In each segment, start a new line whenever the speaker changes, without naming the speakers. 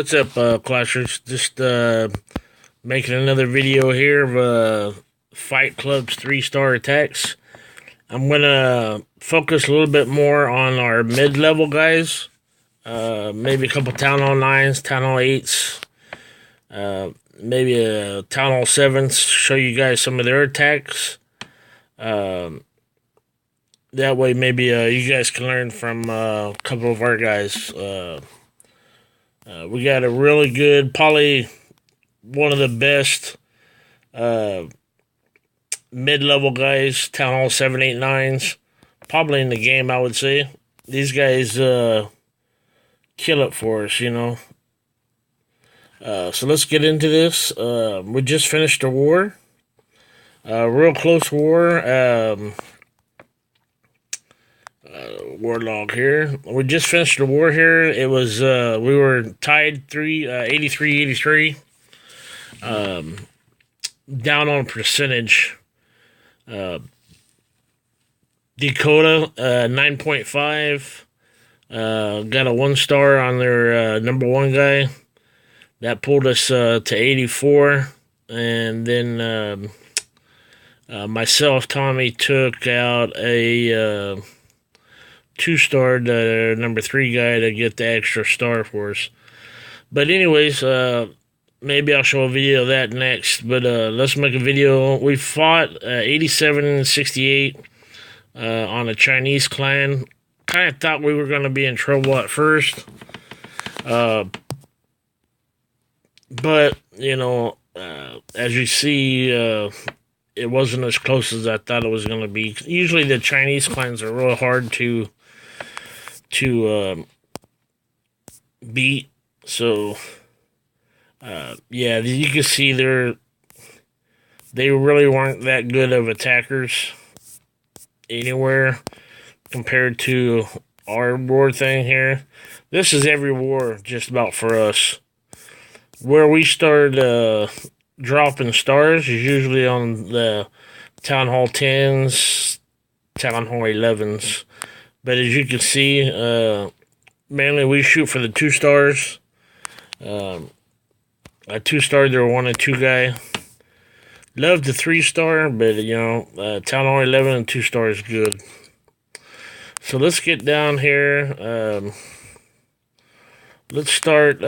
What's up, Clashers? Just making another video here of Fight Club's 3-star attacks. I'm gonna focus a little bit more on our mid-level guys. Maybe a couple Town Hall 9s, Town Hall 8s, maybe a Town Hall 7s. Show you guys some of their attacks. That way, maybe you guys can learn from a couple of our guys. We got a really good, probably one of the best mid-level guys, Town Hall 7, 8, 9s, probably in the game, I would say. These guys kill it for us, you know. So let's get into this. We just finished a war. Real close war. Warlog here. We just finished the war here. It was, we were tied 83-83. Down on percentage. Dakota, 9.5. Got a 1-star on their number 1 guy. That pulled us to 84. And then myself, Tommy, took out a 2-star number 3 guy to get the extra star for us. But anyways, maybe I'll show a video of that next. But let's make a video. We fought 87-68 on a Chinese clan. Kind of thought we were going to be in trouble at first. But, you know, as you see, it wasn't as close as I thought it was going to be. Usually the Chinese clans are real hard to beat. So, yeah, you can see they really weren't that good of attackers anywhere compared to our war thing here. This is every war just about for us. Where we started dropping stars is usually on the Town Hall 10s, Town Hall 11s. But as you can see, mainly we shoot for the 2-stars. A 2-star, they're 1 and 2 guy. Love the 3-star, but you know, Town Hall 11 and 2-star is good. So let's get down here. Let's start.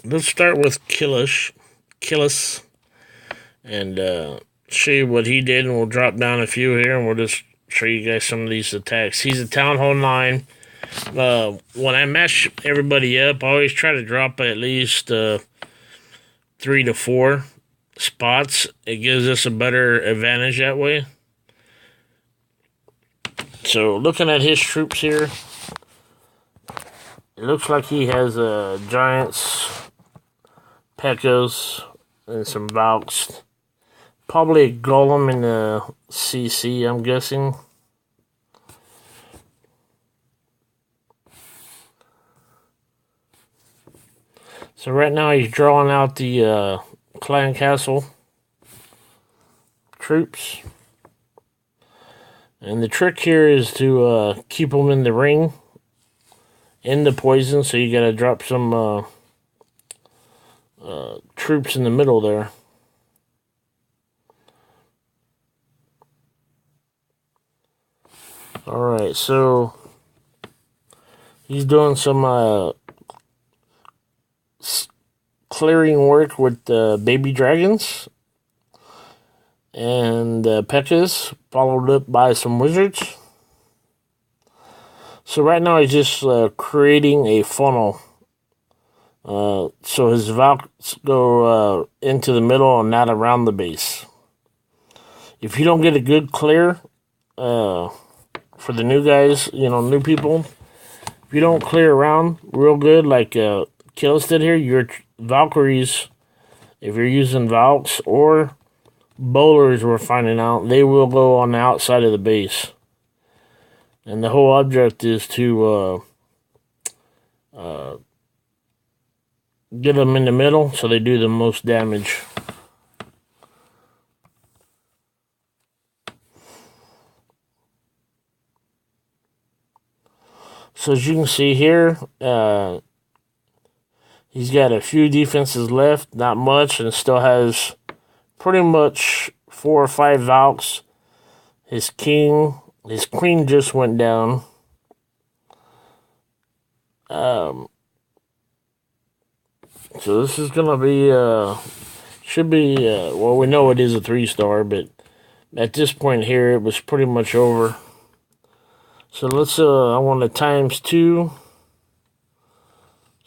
Let's start with Killis, and show you what he did, and we'll drop down a few here, and we'll just show you guys some of these attacks. He's a Town Hall 9. When I match everybody up, I always try to drop at least 3 to 4 spots. It gives us a better advantage that way. So, looking at his troops here, it looks like he has Giants, Pekkas, and some Valks. Probably a Golem in the CC, I'm guessing. So right now he's drawing out the Clan Castle troops. And the trick here is to keep them in the ring, in the poison, so you gotta drop some troops in the middle there. Alright, so he's doing some clearing work with baby dragons and Pekkas, followed up by some wizards. So right now he's just creating a funnel. So his Valks go into the middle and not around the base. If you don't get a good clear, for the new guys, you know, new people, if you don't clear around real good, like Killis did here, your Valkyries, if you're using Valks or bowlers, we're finding out, they will go on the outside of the base. And the whole object is to get them in the middle so they do the most damage. So as you can see here, he's got a few defenses left, not much, and still has pretty much 4 or 5 Valks. His queen just went down. So this is gonna be, should be, well, we know it is a 3-star, but at this point here, it was pretty much over. So let's, I want to ×2,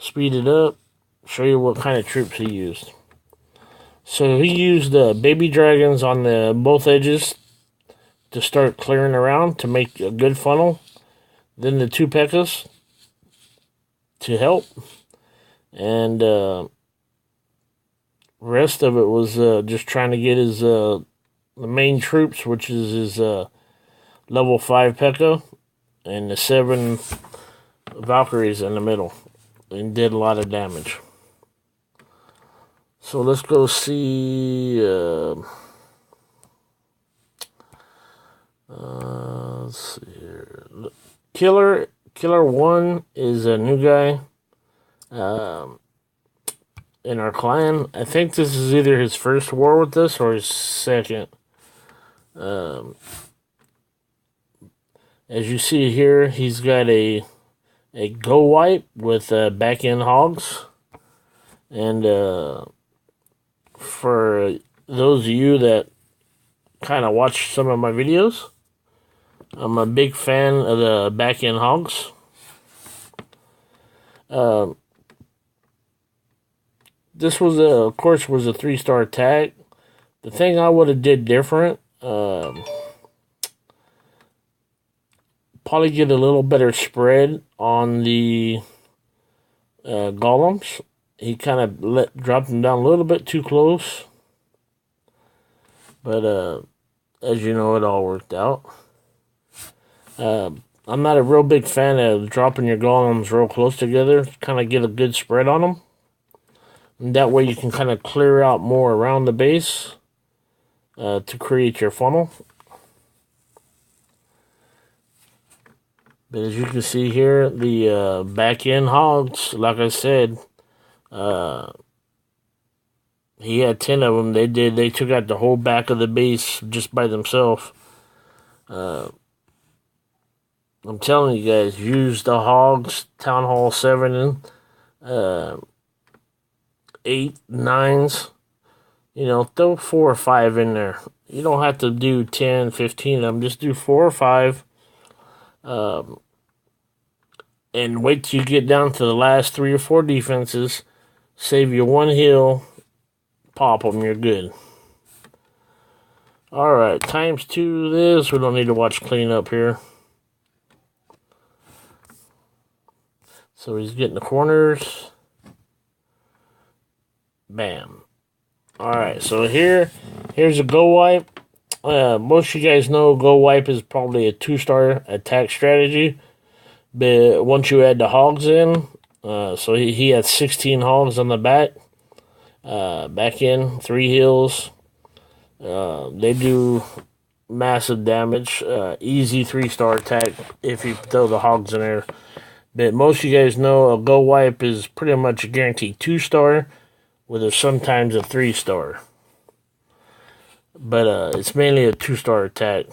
speed it up, show you what kind of troops he used. So he used baby dragons on both edges to start clearing around to make a good funnel. Then the 2 P.E.K.K.A.s to help. And rest of it was just trying to get his the main troops, which is his level 5 P.E.K.K.A. and the 7 Valkyries in the middle, and did a lot of damage. So let's go see. Let's see here. Killer 1 is a new guy in our clan. I think this is either his first war with us or his second. As you see here, he's got a go wipe with back end hogs, and for those of you that kind of watch some of my videos, I'm a big fan of the back end hogs. This was of course, was a 3-star attack. The thing I would have did different, probably get a little better spread on the golems. He kind of dropped them down a little bit too close. But as you know, it all worked out. I'm not a real big fan of dropping your golems real close together. Kind of get a good spread on them. And that way you can kind of clear out more around the base to create your funnel. But as you can see here, the back end hogs, like I said, he had 10 of them. They took out the whole back of the base just by themselves. I'm telling you guys, use the hogs, Town Hall 7 and 8, 9s. You know, throw 4 or 5 in there. You don't have to do 10, 15 of them. Just do 4 or 5. And wait till you get down to the last 3 or 4 defenses. Save you 1 heal. Pop them, you're good. Alright, ×2 this. We don't need to watch cleanup here. So he's getting the corners. Bam. Alright, so here's a go wipe. Most of you guys know go wipe is probably a 2-star attack strategy. But once you add the hogs in, so he had 16 hogs on the back. Back in, 3 heals. They do massive damage. Easy 3-star attack if you throw the hogs in there. But most of you guys know a go wipe is pretty much a guaranteed 2-star, with sometimes a 3-star. But it's mainly a 2-star attack.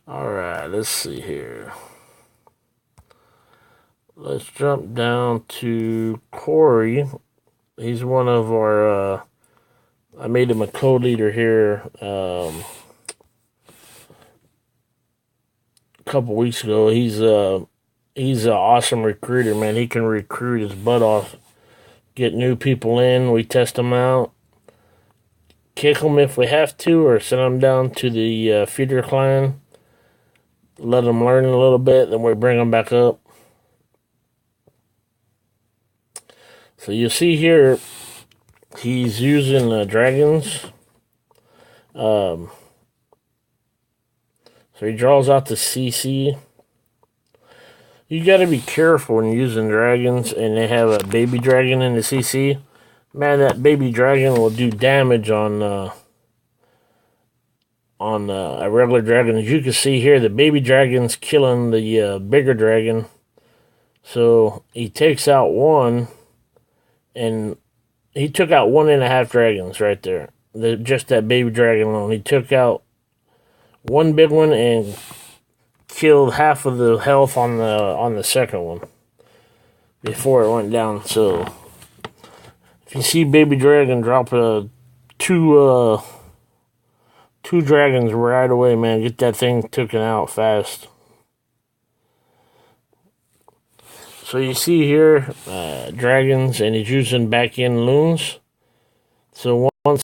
Alright, let's see here. Let's jump down to Cory. He's one of our, I made him a co-leader here a couple weeks ago. He's an awesome recruiter, man. He can recruit his butt off. Get new people in, we test them out. Kick them if we have to, or send them down to the feeder clan. Let them learn a little bit, then we bring them back up. So you see here, he's using dragons. So he draws out the CC. You got to be careful when using dragons and they have a baby dragon in the CC. Man, that baby dragon will do damage on on a regular dragon. As you can see here, the baby dragon's killing the bigger dragon. So he takes out one, and he took out 1.5 dragons right there. Just that baby dragon alone. He took out one big one and killed half of the health on the second one before it went down. So if you see baby dragon drop two dragons right away, man, get that thing taken out fast. So you see here, dragons, and he's using back-end loons. So once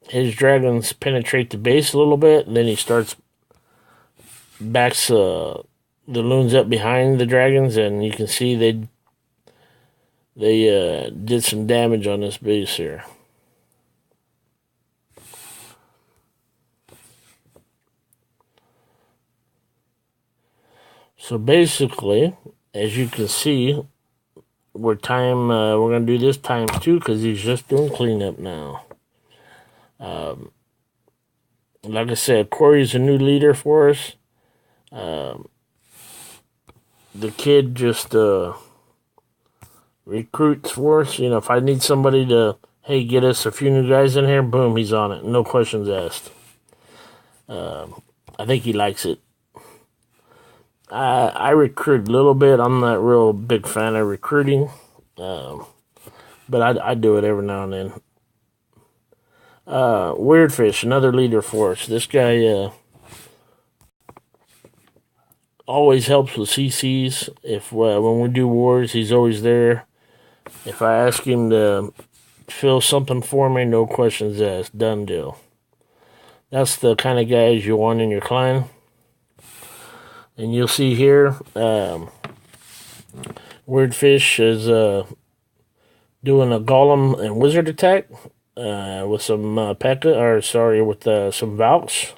his dragons penetrate the base a little bit, then he backs the loons up behind the dragons, and you can see they did some damage on this base here. So basically, as you can see, we're gonna do this times 2 because he's just doing cleanup now. Like I said, Cory's a new leader for us. The kid just recruits for us. You know, if I need somebody to, hey, get us a few new guys in here, boom, he's on it. No questions asked. I think he likes it. I recruit a little bit. I'm not real big fan of recruiting, but I do it every now and then. Weirdfish, another leader for us. This guy always helps with CCs. If when we do wars, he's always there. If I ask him to fill something for me, no questions asked. Done deal. That's the kind of guys you want in your clan. And you'll see here, Weirdfish is doing a golem and wizard attack with some some Valks.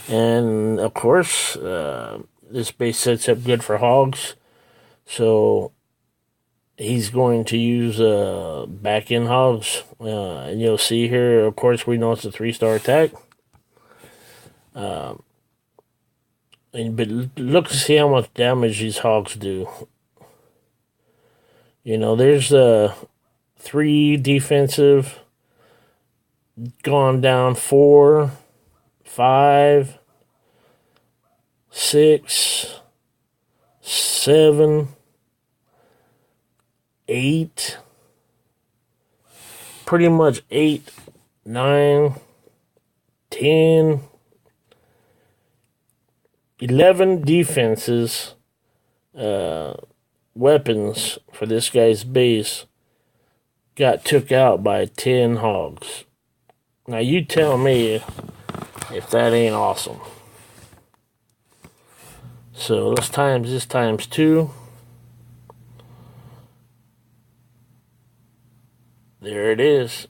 And of course, this base sets up good for hogs. So he's going to use back-end hogs. And you'll see here, of course, we know it's a 3-star attack. But look to see how much damage these hogs do. You know, there's 3 defensive, gone down 4, 5, 6, 7, 8, pretty much 8, 9, 10, 11 defenses, weapons for this guy's base got took out by 10 hogs. Now you tell me if that ain't awesome. So let's times this times 2. There it is.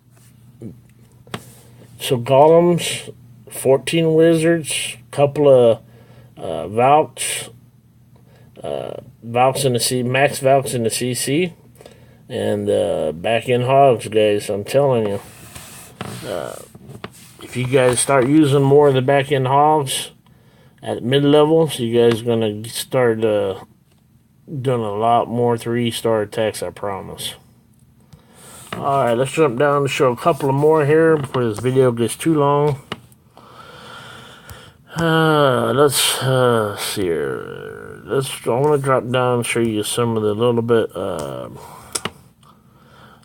So golems, 14 wizards, couple of Valks, Valks in the max Valks in the CC, and back-end hogs, guys. I'm telling you, if you guys start using more of the back-end hogs at mid-levels, you guys are gonna start doing a lot more 3-star attacks, I promise. Alright, let's jump down to show a couple of more here before this video gets too long. Let's see here. I want to drop down and show you some of the little bit.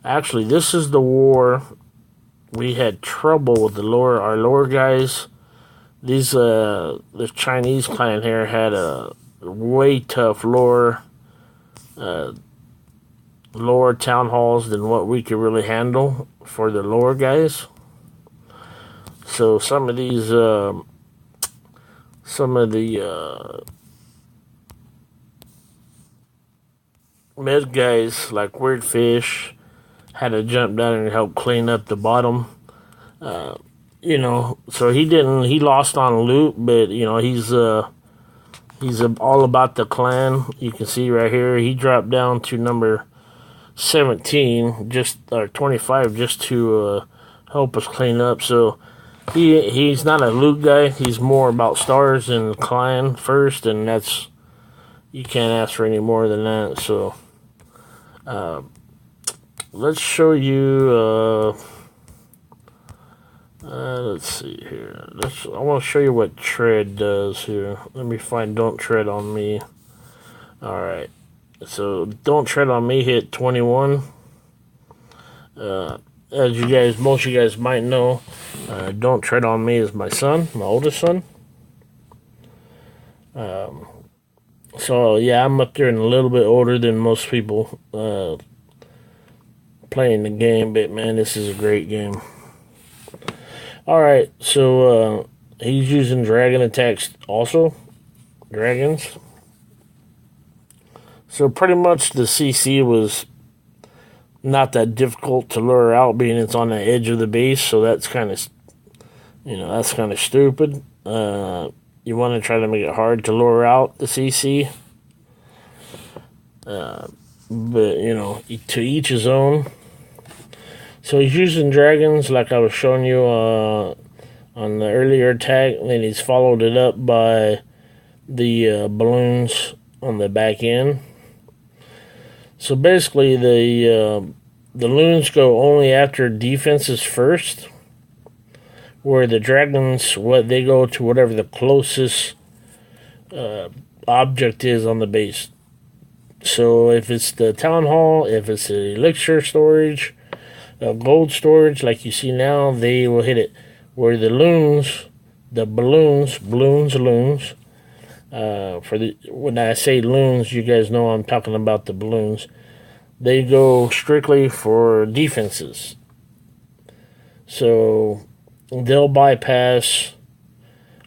Actually, this is the war. We had trouble with our lore guys. This Chinese clan here had a way tough lore town halls than what we could really handle for the lore guys. So some of these. Some of the med guys, like Weirdfish, had to jump down and help clean up the bottom. You know, so he lost on L.O.D.P, but, you know, he's all about the clan. You can see right here, he dropped down to number 17, or 25, just to help us clean up. So He's not a loot guy. He's more about stars and clan first, and that's, you can't ask for any more than that. So let's show you. Let's see here. I want to show you what tread does here. Let me find Don't Tread on Me. All right. So Don't Tread on Me hit 21. As most of you guys might know, Don't Tread on Me is my son, my oldest son. So yeah, I'm up there and a little bit older than most people playing the game, but man, this is a great game. All right, so he's using dragon attacks also, dragons. So pretty much the CC was not that difficult to lure out, being it's on the edge of the base. So that's kind of, that's kind of stupid. You want to try to make it hard to lure out the CC. But, to each his own. So he's using dragons like I was showing you on the earlier attack. And then he's followed it up by the balloons on the back end. So basically the Loons go only after defenses first, where the dragons, they go to whatever the closest object is on the base. So if it's the town hall, if it's the elixir storage, gold storage, like you see now, they will hit it. Where the Loons, the balloons, when I say Loons, you guys know I'm talking about the balloons. They go strictly for defenses. So they'll bypass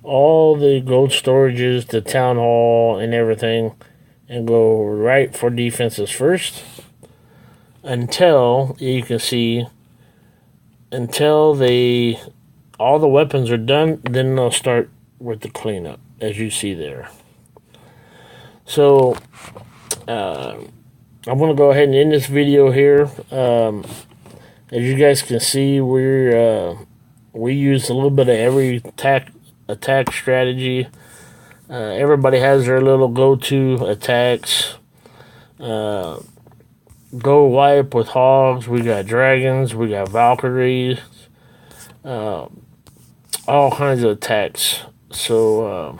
all the gold storages, the town hall, and everything, and go right for defenses first until you can see, until all the weapons are done. Then they'll start with the cleanup, as you see there. So I'm going to go ahead and end this video here. As you guys can see, we use a little bit of every attack strategy. Everybody has their little go-to attacks. Go wipe with hogs. We got dragons. We got Valkyries. All kinds of attacks. So,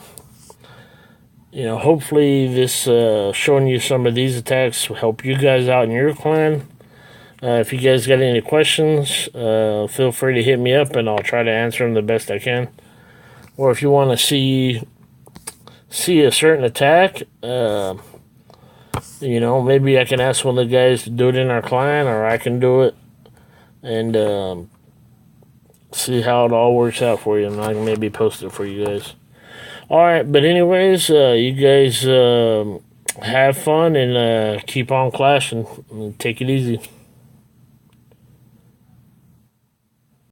hopefully this showing you some of these attacks will help you guys out in your clan. If you guys got any questions, feel free to hit me up and I'll try to answer them the best I can. Or if you want to see a certain attack, maybe I can ask one of the guys to do it in our clan, or I can do it and see how it all works out for you, and I can maybe post it for you guys. Alright, but anyways, you guys have fun and keep on clashing and take it easy.